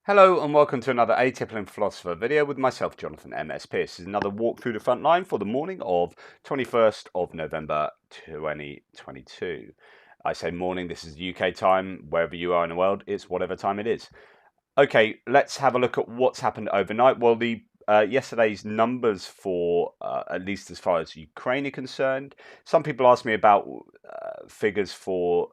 Hello and welcome to another Atypical Philosopher video with myself, Jonathan M.S. Pearce. This is another walk through the front line for the morning of 21st of November 2022. I say morning, this is UK time, wherever you are in the world, it's whatever time it is. Okay, let's have a look at what's happened overnight. Well, the yesterday's numbers for, at least as far as Ukraine are concerned, some people ask me about figures for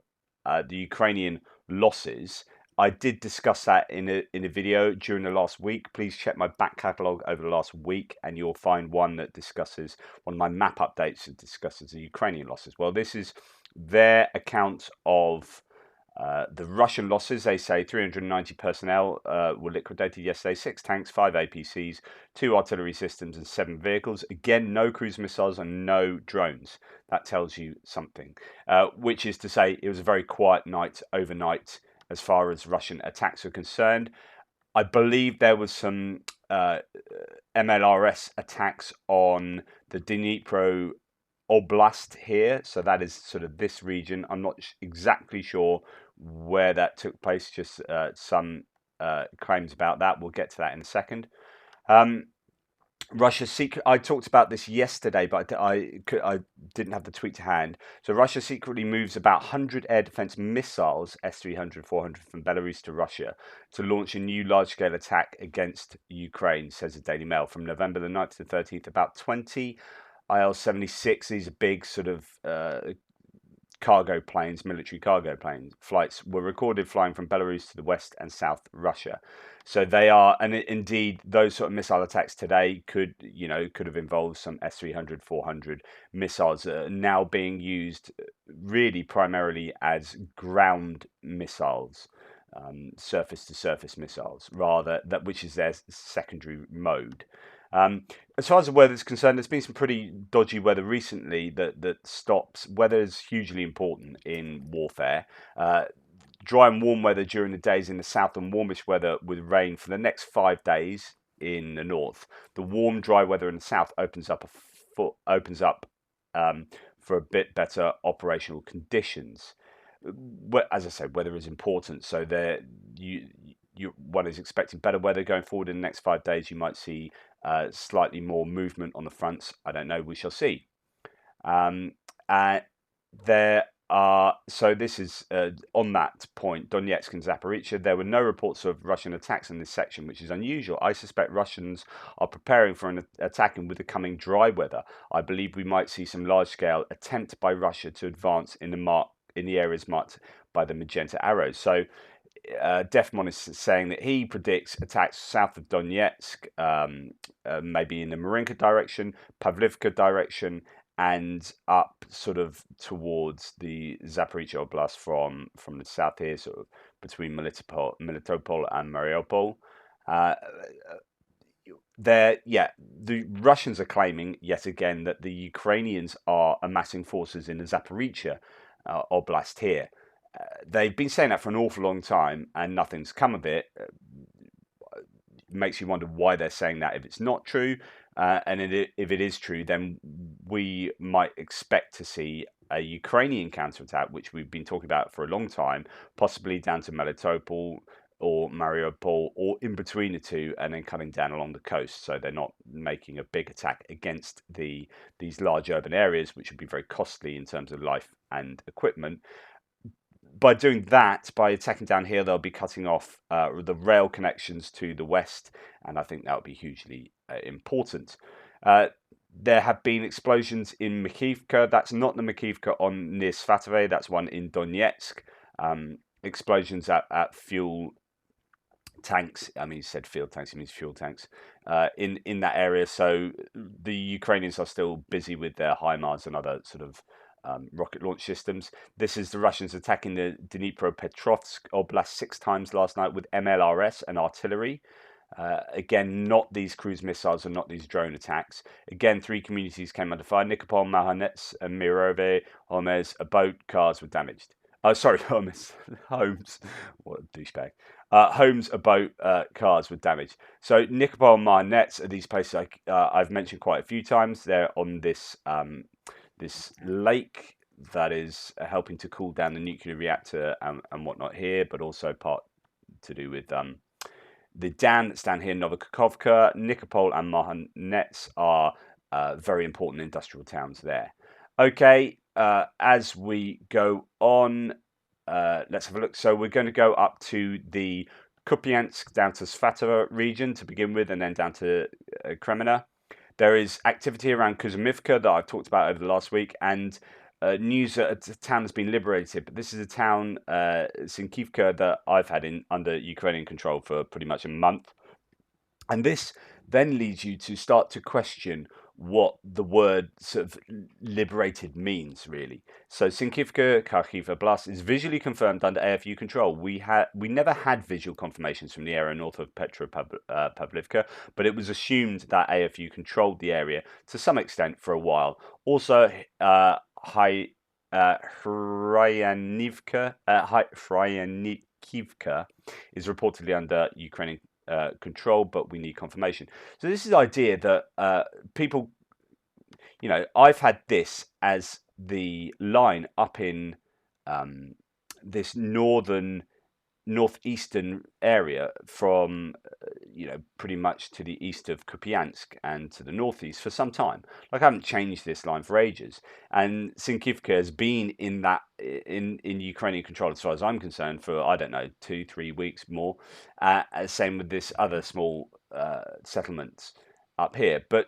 the Ukrainian losses. I did discuss that in a video during the last week. Please check my back catalogue over the last week and you'll find one that discusses, one of my map updates that discusses the Ukrainian losses. Well, this is their account of the Russian losses. They say 390 personnel were liquidated yesterday, 6 tanks, 5 APCs, 2 artillery systems and 7 vehicles. Again, no cruise missiles and no drones. That tells you something, which is to say it was a very quiet night overnight as far as Russian attacks are concerned. I believe there was some MLRS attacks on the Dnipro Oblast here, so that is sort of this region. I'm not exactly sure where that took place, just some claims about that. We'll get to that in a second. Russia secret. I talked about this yesterday, but I didn't have the tweet to hand. So Russia secretly moves about 100 air defense missiles, S-300, 400, from Belarus to Russia to launch a new large-scale attack against Ukraine, says the Daily Mail. From November the 9th to the 13th, about 20 IL-76. These are big sort of cargo planes, military cargo planes, flights were recorded flying from Belarus to the west and south Russia. So they are, and indeed, those sort of missile attacks today could have involved some S-300, 400 missiles now being used really primarily as ground missiles, surface-to-surface missiles, rather which is their secondary mode. As far as the weather is concerned, there's been some pretty dodgy weather recently that stops. Weather is hugely important in warfare. Dry and warm weather during the days in the south and warmish weather with rain for the next 5 days in the north. The warm, dry weather in the south opens up for a bit better operational conditions. As I said, weather is important, so one is expecting better weather going forward in the next 5 days. You might see slightly more movement on the fronts. I don't know. We shall see. So this is on that point, Donetsk and Zaporizhzhia. There were no reports of Russian attacks in this section, which is unusual. I suspect Russians are preparing for an attack, and with the coming dry weather, I believe we might see some large-scale attempt by Russia to advance in the areas marked by the magenta arrows. So Defmon is saying that he predicts attacks south of Donetsk, maybe in the Marinka direction, Pavlivka direction, and up sort of towards the Zaporizhzhia Oblast from the south here, sort of between Melitopol and Mariupol. The Russians are claiming yet again that the Ukrainians are amassing forces in the Zaporizhzhia Oblast here. They've been saying that for an awful long time, and nothing's come of it. Makes you wonder why they're saying that if it's not true. And if it is true, then we might expect to see a Ukrainian counterattack, which we've been talking about for a long time, possibly down to Melitopol or Mariupol, or in between the two, and then coming down along the coast. So they're not making a big attack against these large urban areas, which would be very costly in terms of life and equipment. By doing that, by attacking down here, they'll be cutting off the rail connections to the west, and I think that would be hugely important. There have been explosions in Makhivka. That's not the Makhivka near Svatove. That's one in Donetsk. Explosions at fuel tanks. I mean, he said field tanks. He means fuel tanks in that area. So the Ukrainians are still busy with their HIMARS and other sort of rocket launch systems. This is the Russians attacking the Dnipropetrovsk Oblast 6 times last night with MLRS and artillery. Again, not these cruise missiles and not these drone attacks. Again, 3 communities came under fire. Nikopol, Mahanets, and Mirove, Homes. A boat, cars were damaged. Homes. What a douchebag. Homes, a boat, cars were damaged. So Nikopol and Mahanets are these places I've mentioned quite a few times. They're on this lake that is helping to cool down the nuclear reactor and whatnot here, but also part to do with The dam that's down here, Novikhovka, Nikopol, and Mohanets are very important industrial towns there. Okay, as we go on, let's have a look. So we're going to go up to the Kupiansk down to Svatove region to begin with, and then down to Kreminna. There is activity around Kuzmivka that I've talked about over the last week, and news that a town has been liberated. But this is a town, Sinkivka, that I've had under Ukrainian control for pretty much a month. And this then leads you to start to question what the word sort of liberated means, really. So Sinkivka, Kharkiv Oblast is visually confirmed under AFU control. We never had visual confirmations from the area north of Pavlivka, but it was assumed that AFU controlled the area to some extent for a while. Also, Hryanivka is reportedly under Ukrainian control, but we need confirmation. So this is the idea that people, I've had this as the line up in this northeastern area from pretty much to the east of Kupiansk and to the northeast for some time. Like, I haven't changed this line for ages, and Sinkivka has been in Ukrainian control as far as I'm concerned for, I don't know, 2-3 weeks more. Same with this other small settlements up here, but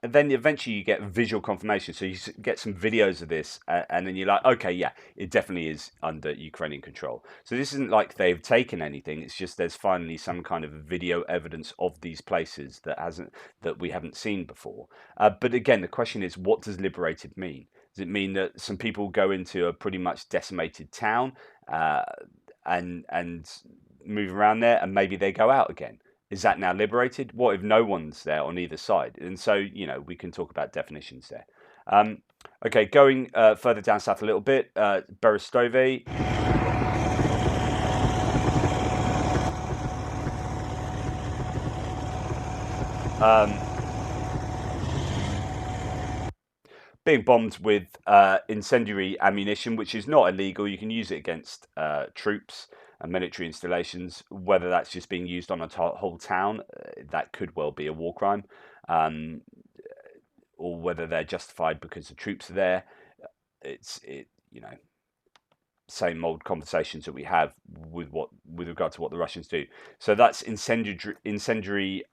then eventually you get visual confirmation. So you get some videos of this, and then you're like, okay, yeah, it definitely is under Ukrainian control. So this isn't like they've taken anything. It's just there's finally some kind of video evidence of these places that we haven't seen before. But again, the question is, what does liberated mean? Does it mean that some people go into a pretty much decimated town and move around there, and maybe they go out again? Is that now liberated? What if no one's there on either side? And so, we can talk about definitions there. Okay, going further down south a little bit, Berestove. Being bombed with incendiary ammunition, which is not illegal. You can use it against troops and military installations. Whether that's just being used on a whole town, that could well be a war crime, or whether they're justified because the troops are there. Same old conversations that we have with regard to what the Russians do. So that's incendiary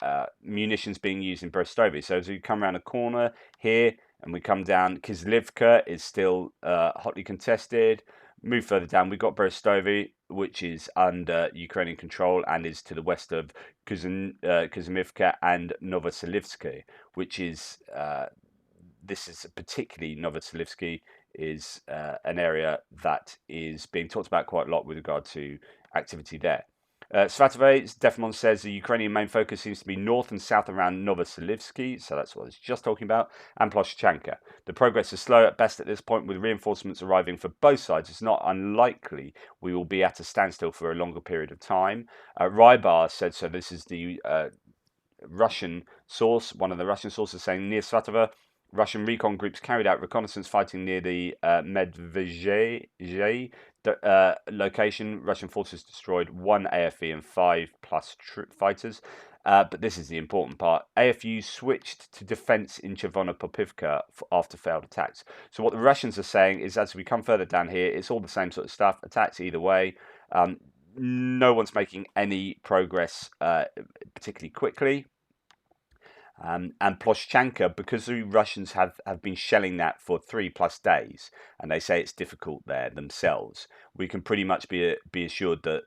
munitions being used in Berestove. So as we come around a corner here and we come down, Kislivka is still hotly contested. Move further down, we've got Berestove, which is under Ukrainian control and is to the west of Kuzmivka and Novoselivsky, which is this is particularly Novoselivsky is an area that is being talked about quite a lot with regard to activity there. Svatove, Defmon says the Ukrainian main focus seems to be north and south around Novoselivsky, so that's what I was just talking about, and Ploshchanka. The progress is slow at best at this point, with reinforcements arriving for both sides. It's not unlikely we will be at a standstill for a longer period of time. Rybar said so. This is the Russian source, one of the Russian sources saying near Svatove, Russian recon groups carried out reconnaissance fighting near the Medvedezhe location. Russian forces destroyed 1 AFE and 5+ fighters. But this is the important part. AFU switched to defense in Chervonopopivka after failed attacks. So what the Russians are saying is, as we come further down here, it's all the same sort of stuff. Attacks either way. No one's making any progress particularly quickly. And Ploshchanka, because the Russians have been shelling that for 3+ days, and they say it's difficult there themselves, we can pretty much be assured that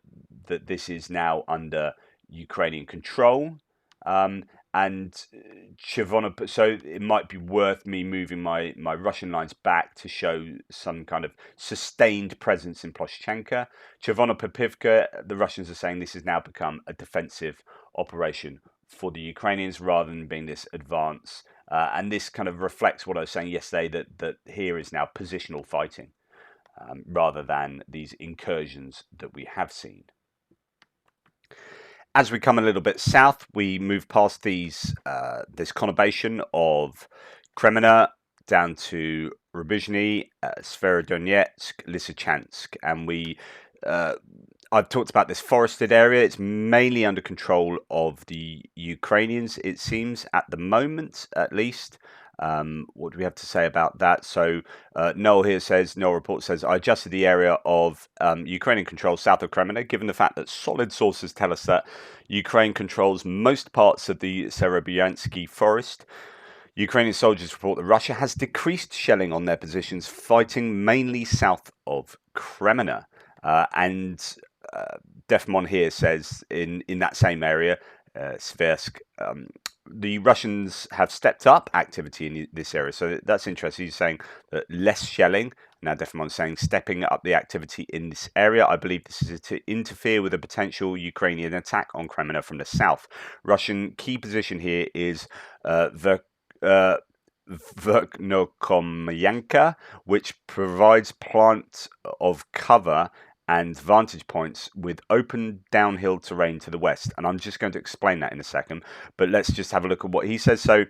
this is now under Ukrainian control. And Chervonopol, so it might be worth me moving my Russian lines back to show some kind of sustained presence in Ploshchanka. Chervonopopivka, the Russians are saying this has now become a defensive operation for the Ukrainians rather than being this advance. And this kind of reflects what I was saying yesterday, that here is now positional fighting rather than these incursions that we have seen. As we come a little bit south, we move past this conurbation of Kreminna down to Rubizhny, Severodonetsk, Lysychansk, and we I've talked about this forested area. It's mainly under control of the Ukrainians, it seems, at the moment, at least. What do we have to say about that? So Noel report says, I adjusted the area of Ukrainian control south of Kreminna, given the fact that solid sources tell us that Ukraine controls most parts of the Serebyansky forest. Ukrainian soldiers report that Russia has decreased shelling on their positions, fighting mainly south of Kreminna. And Defmon here says in that same area, Sversk, the Russians have stepped up activity in this area. So that's interesting. He's saying that less shelling. Now Defmon's saying stepping up the activity in this area. I believe this is to interfere with a potential Ukrainian attack on Kreminna from the south. Russian key position here is Verknokomyanka, which provides plant of cover and vantage points with open downhill terrain to the west. And I'm just going to explain that in a second, but let's just have a look at what he says. So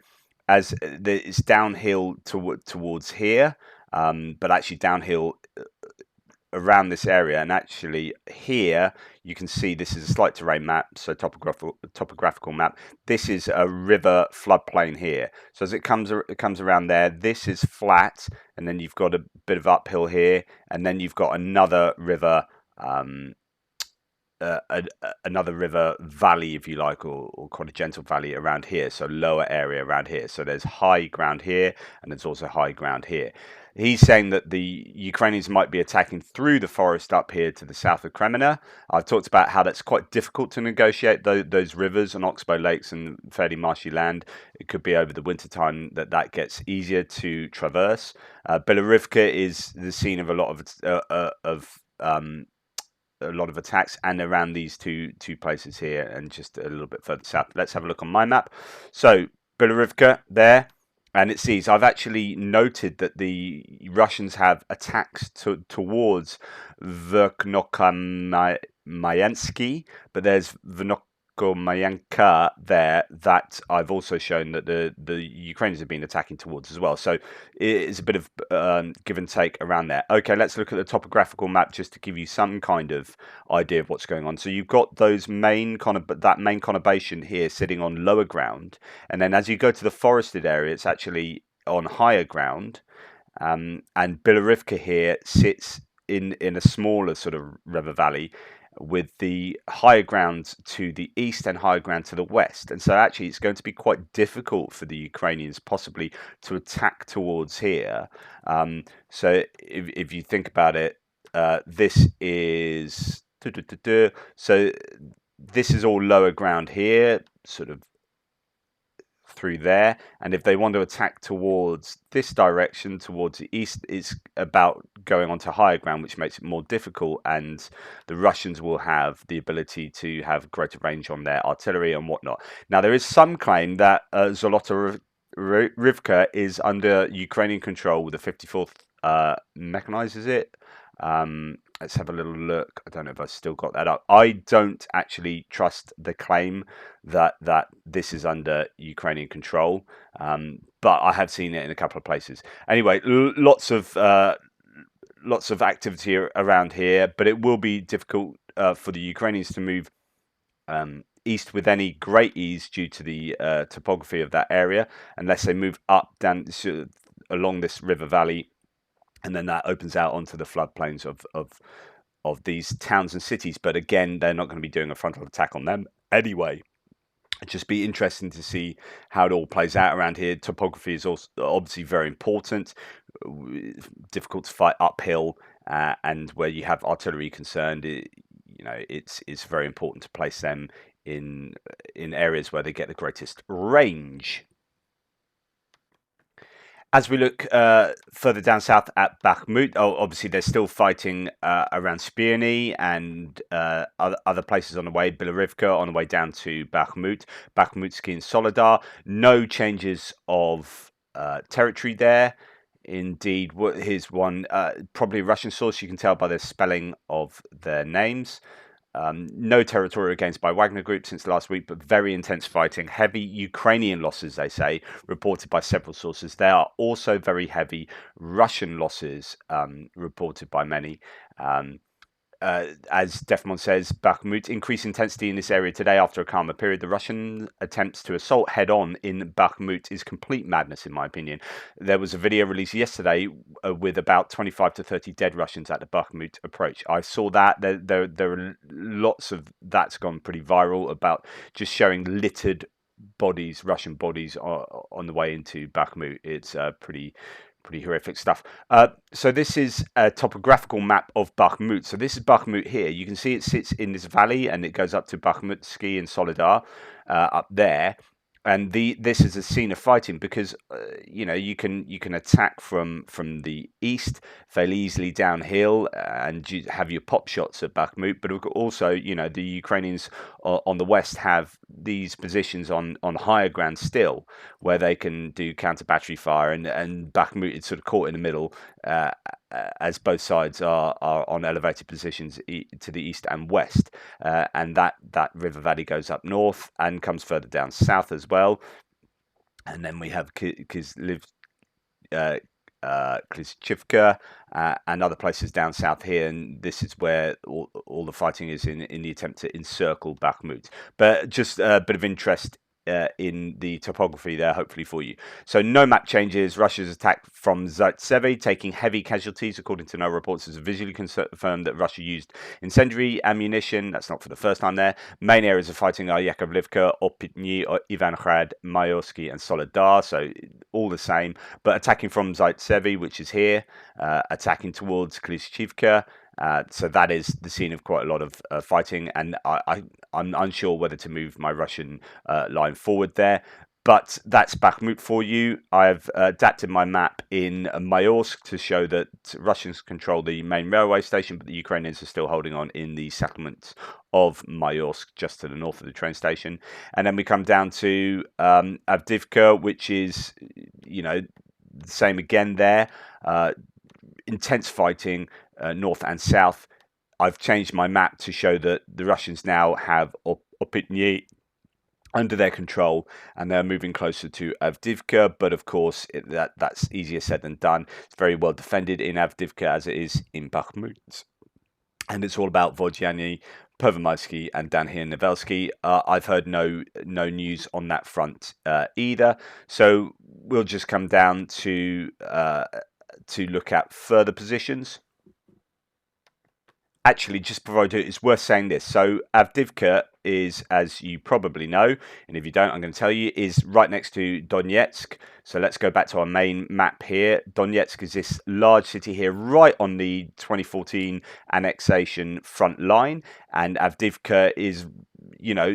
as it's downhill towards here, but actually downhill around this area, and actually here you can see this is a slight terrain map, so topographical map. This is a river floodplain here. So as it comes around there, this is flat, and then you've got a bit of uphill here, and then you've got another river another river valley, if you like, or quite a gentle valley around here, so lower area around here. So there's high ground here, and there's also high ground here. He's saying that the Ukrainians might be attacking through the forest up here to the south of Kreminna. I've talked about how that's quite difficult to negotiate those rivers and oxbow lakes and fairly marshy land. It could be over the winter time that gets easier to traverse. Bilohorivka is the scene of a lot of attacks, and around these two places here and just a little bit further south. Let's have a look on my map. So Bilohorivka there, and it sees I've actually noted that the Russians have attacks towards Verknokomyansky, but there's Verknokomyanka there that I've also shown that the Ukrainians have been attacking towards as well. So it's a bit of give and take around there. Okay, let's look at the topographical map just to give you some kind of idea of what's going on. So you've got that main conurbation here sitting on lower ground, and then as you go to the forested area, it's actually on higher ground. And Bilohorivka here sits in a smaller sort of river valley, with the higher ground to the east and higher ground to the west. And so actually it's going to be quite difficult for the Ukrainians possibly to attack towards here. So if you think about it, this is so this is all lower ground here, sort of through there, and if they want to attack towards this direction, towards the east, it's about going onto higher ground, which makes it more difficult, and the Russians will have the ability to have greater range on their artillery and whatnot. Now, there is some claim that Svatove-Kreminna is under Ukrainian control with the 54th mechanized, is it? Let's have a little look. I don't know if I've still got that up. I don't actually trust the claim that this is under Ukrainian control, but I have seen it in a couple of places. Anyway, lots of activity around here, but it will be difficult for the Ukrainians to move east with any great ease due to the topography of that area, unless they move up down along this river valley. And then that opens out onto the floodplains of these towns and cities. But again, they're not going to be doing a frontal attack on them anyway. It'd just be interesting to see how it all plays out around here. Topography is also obviously very important. Difficult to fight uphill, and where you have artillery concerned, it's very important to place them in areas where they get the greatest range. As we look further down south at Bakhmut, obviously they're still fighting around Spirny and other places on the way. Bilohorivka on the way down to Bakhmut. Bakhmutsky and Solidar. No changes of territory there. Indeed, here's one, probably a Russian source. You can tell by the spelling of their names. No territorial gains by Wagner Group since last week, but very intense fighting. Heavy Ukrainian losses, they say, reported by several sources. There are also very heavy Russian losses reported by many. as Defmon says, Bakhmut, increased intensity in this area today after a calmer period. The Russian attempts to assault head-on in Bakhmut is complete madness, in my opinion. There was a video released yesterday with about 25 to 30 dead Russians at the Bakhmut approach. I saw that. There are lots of that's gone pretty viral about just showing littered bodies, Russian bodies, on the way into Bakhmut. It's pretty horrific stuff. So this is a topographical map of Bakhmut. So this is Bakhmut here. You can see it sits in this valley and it goes up to Bakhmutsky and Solidar up there. And this is a scene of fighting because you can attack from the east fairly easily downhill and you have your pop shots at Bakhmut, but also the Ukrainians on the west have these positions on higher ground still where they can do counter battery fire, and Bakhmut is sort of caught in the middle as both sides are on elevated positions to the east and west, and that river valley goes up north and comes further down south as well. And then we have Klishchivka and other places down south here, and this is where all the fighting is in the attempt to encircle Bakhmut. But just a bit of interest in the topography there, hopefully for you. So no map changes. Russia's attack from Zaitsev, taking heavy casualties, according to no reports. It's visually confirmed that Russia used incendiary ammunition. That's not for the first time there. Main areas of fighting are Yakovlivka, Opytny, Ivangrad, Mayorsky, and Solidar. So all the same, but attacking from Zaitsev, which is here, attacking towards Klishchivka. So that is the scene of quite a lot of fighting, and I'm unsure whether to move my Russian line forward there. But that's Bakhmut for you. I've adapted my map in Mayorsk to show that Russians control the main railway station, but the Ukrainians are still holding on in the settlements of Mayorsk, just to the north of the train station. And then we come down to Avdivka, which is, the same again there. Intense fighting north and south. I've changed my map to show that the Russians now have Opytny under their control and they're moving closer to Avdivka, but of course that's easier said than done. It's very well defended in Avdivka as it is in Bakhmut, and it's all about Vodyany, Pervomaysky, and down here Nevelsky. I've heard no news on that front either, so we'll just come down to look at further positions. Actually, just before I do it, it's worth saying this. So Avdivka is, as you probably know, and if you don't, I'm going to tell you, is right next to Donetsk. So let's go back to our main map here. Donetsk is this large city here, right on the 2014 annexation front line, and Avdivka is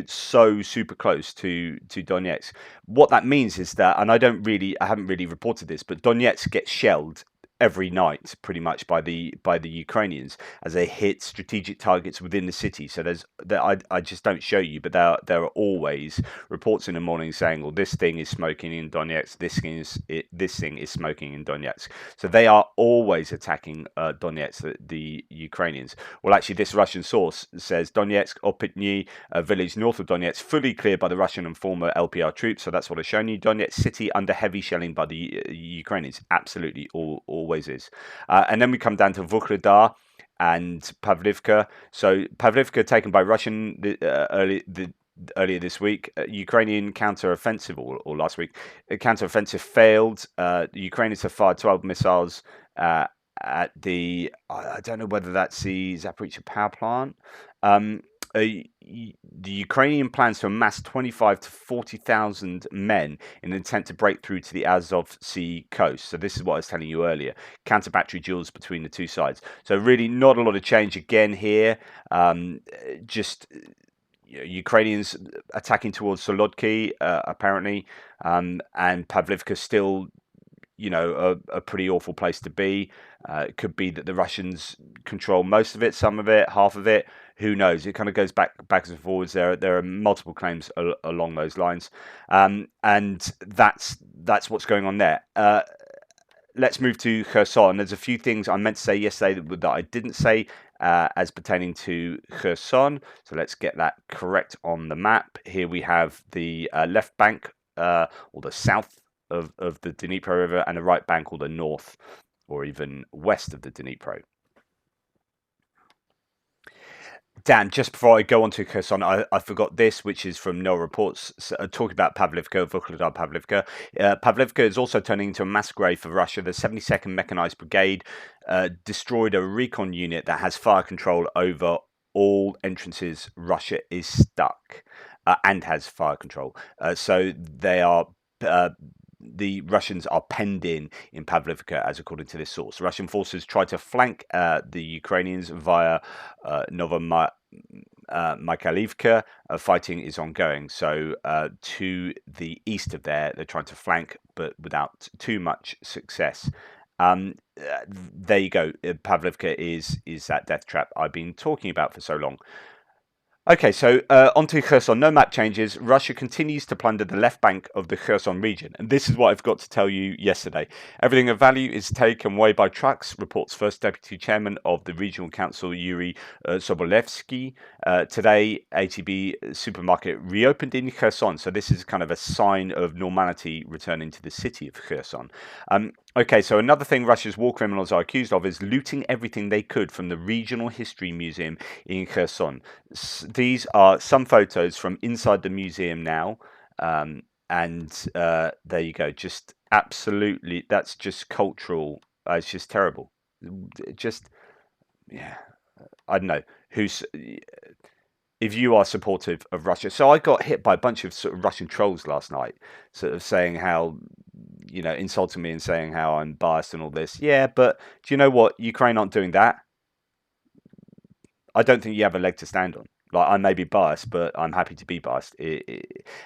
so super close to Donetsk. What that means is that, and I haven't really reported this, but Donetsk gets shelled every night pretty much by the Ukrainians as they hit strategic targets within the city. So I just don't show you, but there are always reports in the morning saying, well, this thing is smoking in Donetsk, this thing is smoking in Donetsk. So they are always attacking Donetsk, the Ukrainians. Well, actually, this Russian source says Donetsk, Opytny, a village north of Donetsk, fully cleared by the Russian and former LPR troops. So that's what I've shown you. Donetsk city under heavy shelling by the Ukrainians. Absolutely always is. And then we come down to Vuhledar and Pavlivka. So Pavlivka taken by Russian earlier this week. Ukrainian counter-offensive, or last week, counter-offensive failed. The Ukrainians have fired 12 missiles at the, I don't know whether that's the Zaporizhzhia power plant. The Ukrainian plans to amass 25 to 40,000 men in an attempt to break through to the Azov Sea coast. So this is what I was telling you earlier, counter-battery duels between the two sides. So really not a lot of change again here. Ukrainians attacking towards Solodki, apparently, and Pavlivka still a pretty awful place to be. It could be that the Russians control most of it, some of it, half of it. Who knows? It kind of goes backwards and forwards. There are multiple claims along those lines, and that's what's going on there. Let's move to Kherson. There's a few things I meant to say yesterday that I didn't say as pertaining to Kherson. So let's get that correct on the map. Here we have the left bank, or the south of the Dnipro River, and the right bank, or the north or even west of the Dnipro. Dan, just before I go on to Kherson, I forgot this, which is from No Reports, talking about Pavlivka, Vuhledar Pavlivka. Pavlivka is also turning into a mass grave for Russia. The 72nd Mechanized Brigade destroyed a recon unit that has fire control over all entrances. Russia is stuck and has fire control. So they are. The Russians are penned in Pavlivka, as according to this source. Russian forces tried to flank the Ukrainians via Mikhailivka. Fighting is ongoing. So to the east of there, they're trying to flank, but without too much success. There you go. Pavlivka is that death trap I've been talking about for so long. Okay, so onto Kherson. No map changes. Russia continues to plunder the left bank of the Kherson region. And this is what I've got to tell you yesterday. Everything of value is taken away by trucks, reports First Deputy Chairman of the Regional Council, Yuri Sobolevsky. Today, ATB supermarket reopened in Kherson. So this is kind of a sign of normality returning to the city of Kherson. Okay, so another thing Russia's war criminals are accused of is looting everything they could from the Regional History Museum in Kherson. These are some photos from inside the museum now, and there you go. Just absolutely, that's just cultural. It's just terrible. Just, yeah, I don't know who's. If you are supportive of Russia, so I got hit by a bunch of sort of Russian trolls last night, sort of saying how, insulting me and saying how I'm biased and all this. Yeah, but do you know what? Ukraine aren't doing that. I don't think you have a leg to stand on. Like, I may be biased, but I'm happy to be biased.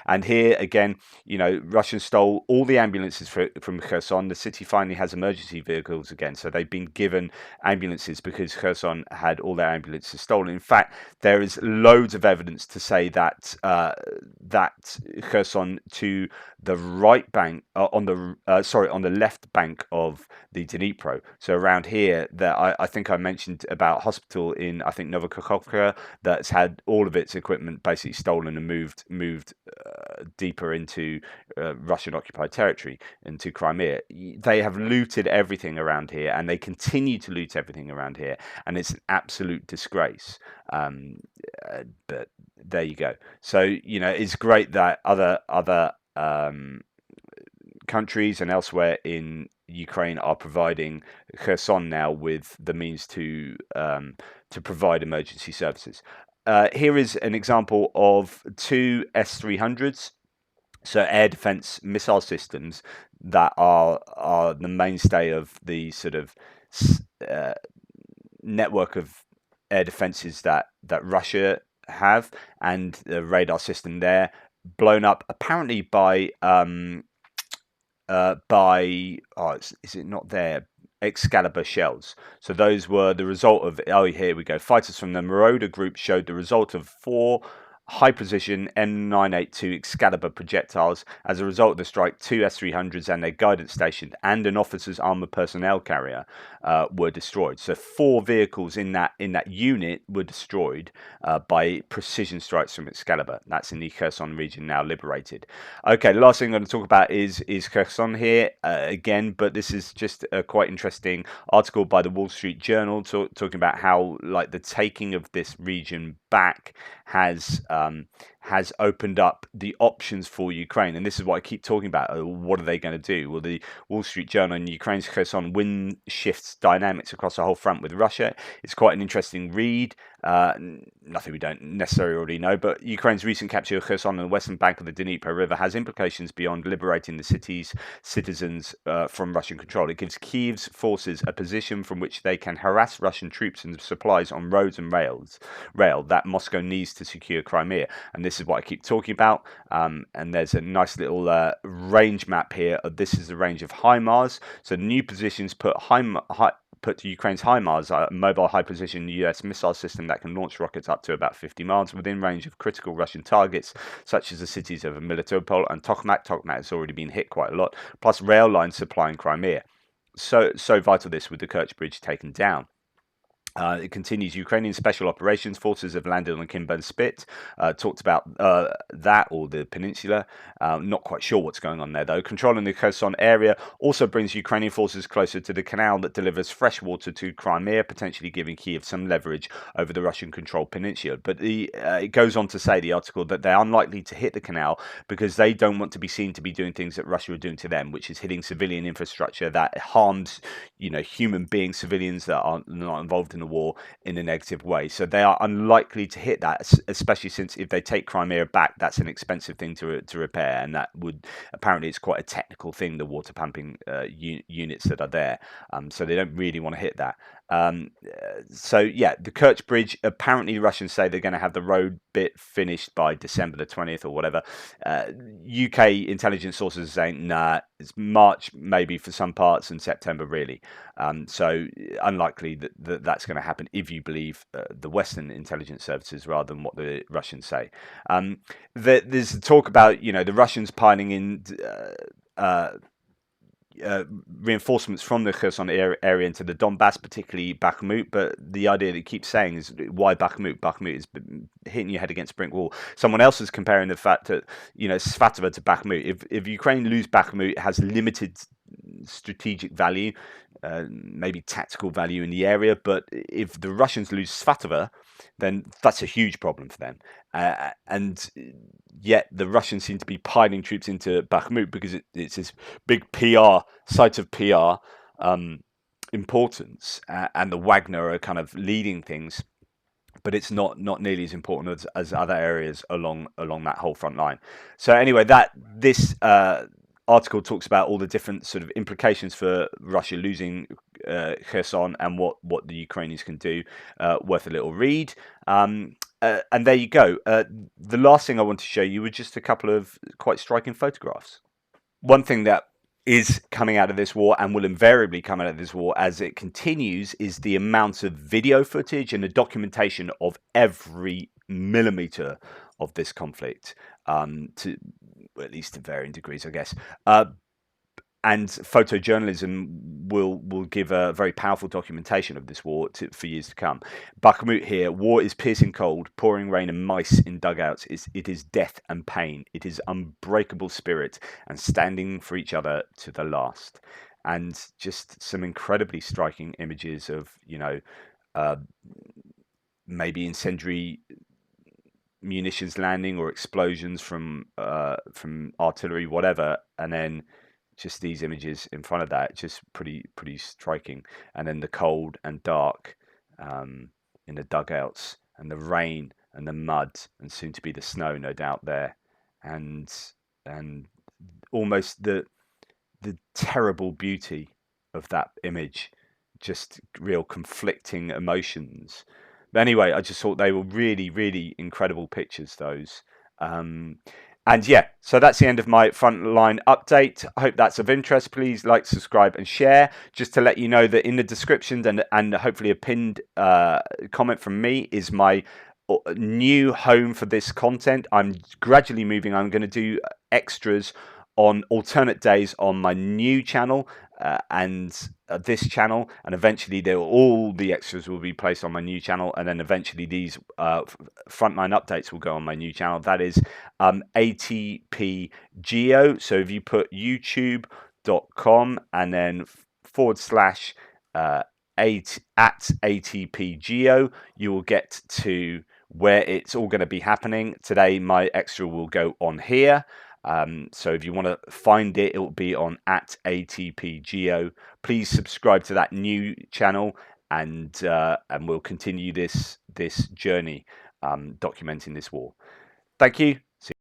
And here again, Russians stole all the ambulances from Kherson. The city finally has emergency vehicles again, so they've been given ambulances because Kherson had all their ambulances stolen. In fact, there is loads of evidence to say that that Kherson to the right bank on the left bank of the Dnipro. So around here, that I think I mentioned about hospital in, I think, Novokakhovka, that's had all of its equipment basically stolen and moved deeper into Russian occupied territory, into Crimea. They have looted everything around here, and they continue to loot everything around here, and it's an absolute disgrace. But there you go. So it's great that other countries and elsewhere in Ukraine are providing Kherson now with the means to provide emergency services. Here is an example of two S-300s, so air defense missile systems that are the mainstay of the sort of network of air defenses that Russia have, and the radar system there blown up apparently by is it not there? Excalibur shells. So those were the result of, here we go. Fighters from the Marauder group showed the result of 4 high-precision M982 Excalibur projectiles. As a result of the strike, 2 S-300s and their guidance station and an officer's armoured personnel carrier were destroyed. So 4 vehicles in that unit were destroyed by precision strikes from Excalibur. That's in the Kherson region, now liberated. Okay, the last thing I'm going to talk about is Kherson here again, but this is just a quite interesting article by the Wall Street Journal talking about how, like, the taking of this region back has opened up the options for Ukraine. And this is what I keep talking about. What are they going to do? Well, the Wall Street Journal and Ukraine's Kherson wind shifts dynamics across the whole front with Russia. It's quite an interesting read. Nothing we don't necessarily already know, but Ukraine's recent capture of Kherson on the western bank of the Dnipro River has implications beyond liberating the city's citizens from Russian control. It gives Kyiv's forces a position from which they can harass Russian troops and supplies on roads and rail that Moscow needs to secure Crimea. And this is what I keep talking about. And there's a nice little range map here. This is the range of HIMARS. So new positions put to Ukraine's HIMARS, a mobile high-precision US missile system that can launch rockets up to about 50 miles within range of critical Russian targets, such as the cities of Melitopol and Tokmak. Tokmak has already been hit quite a lot, plus rail lines supplying Crimea. So vital this with the Kerch Bridge taken down. It continues. Ukrainian Special Operations Forces have landed on Kimber Spit. Talked about that, or the peninsula. Not quite sure what's going on there, though. Controlling the Kherson area also brings Ukrainian forces closer to the canal that delivers fresh water to Crimea, potentially giving Kiev some leverage over the Russian-controlled peninsula. But it goes on to say, the article, that they're unlikely to hit the canal because they don't want to be seen to be doing things that Russia are doing to them, which is hitting civilian infrastructure that harms, human beings, civilians that are not involved in the war, in a negative way. So they are unlikely to hit that, especially since if they take Crimea back, that's an expensive thing to repair, and that would, apparently it's quite a technical thing, the water pumping units that are there. So they don't really want to hit that. So yeah, the Kerch Bridge, apparently the Russians say they're going to have the road bit finished by December the 20th or whatever. UK intelligence sources are saying, nah, it's March maybe for some parts and September really. So unlikely that that's going to happen if you believe the Western intelligence services rather than what the Russians say. There's talk about, the Russians piling in reinforcements from the Kherson area into the Donbass, particularly Bakhmut. But the idea that it keeps saying is, why Bakhmut? Bakhmut is hitting your head against a brick wall. Someone else is comparing the fact that, Svatove to Bakhmut. If Ukraine lose Bakhmut, it has limited strategic value, maybe tactical value in the area. But if the Russians lose Svatove, then that's a huge problem for them. And yet the Russians seem to be piling troops into Bakhmut because it's this big site of PR importance, and the Wagner are kind of leading things, but it's not nearly as important as other areas along that whole front line. So anyway, this article talks about all the different sort of implications for Russia losing Kherson and what the Ukrainians can do. Worth a little read. And there you go. The last thing I want to show you were just a couple of quite striking photographs. One thing that is coming out of this war, and will invariably come out of this war as it continues, is the amount of video footage and the documentation of every millimeter of this conflict, to at least to varying degrees, I guess. And photojournalism will give a very powerful documentation of this war for years to come. Bakhmut here, war is piercing cold, pouring rain and mice in dugouts. It is death and pain. It is unbreakable spirit and standing for each other to the last. And just some incredibly striking images of, maybe incendiary munitions landing or explosions from artillery, whatever, and then just these images in front of that, just pretty striking. And then the cold and dark in the dugouts, and the rain and the mud, and soon to be the snow, no doubt, there, and almost the terrible beauty of that image, just real conflicting emotions. But anyway, I just thought they were really incredible pictures, those. And yeah, so that's the end of my Frontline update. I hope that's of interest. Please like, subscribe, and share. Just to let you know that in the description and hopefully a pinned comment from me is my new home for this content. I'm gradually moving. I'm going to do extras on alternate days on my new channel and this channel, and eventually all the extras will be placed on my new channel, and then eventually these Frontline updates will go on my new channel. That is ATP Geo. So if you put youtube.com and then / at ATP Geo, you will get to where it's all going to be happening. Today my extra will go on here. So if you want to find it, it will be on at ATP Geo. Please subscribe to that new channel, and we'll continue this journey documenting this war. Thank you.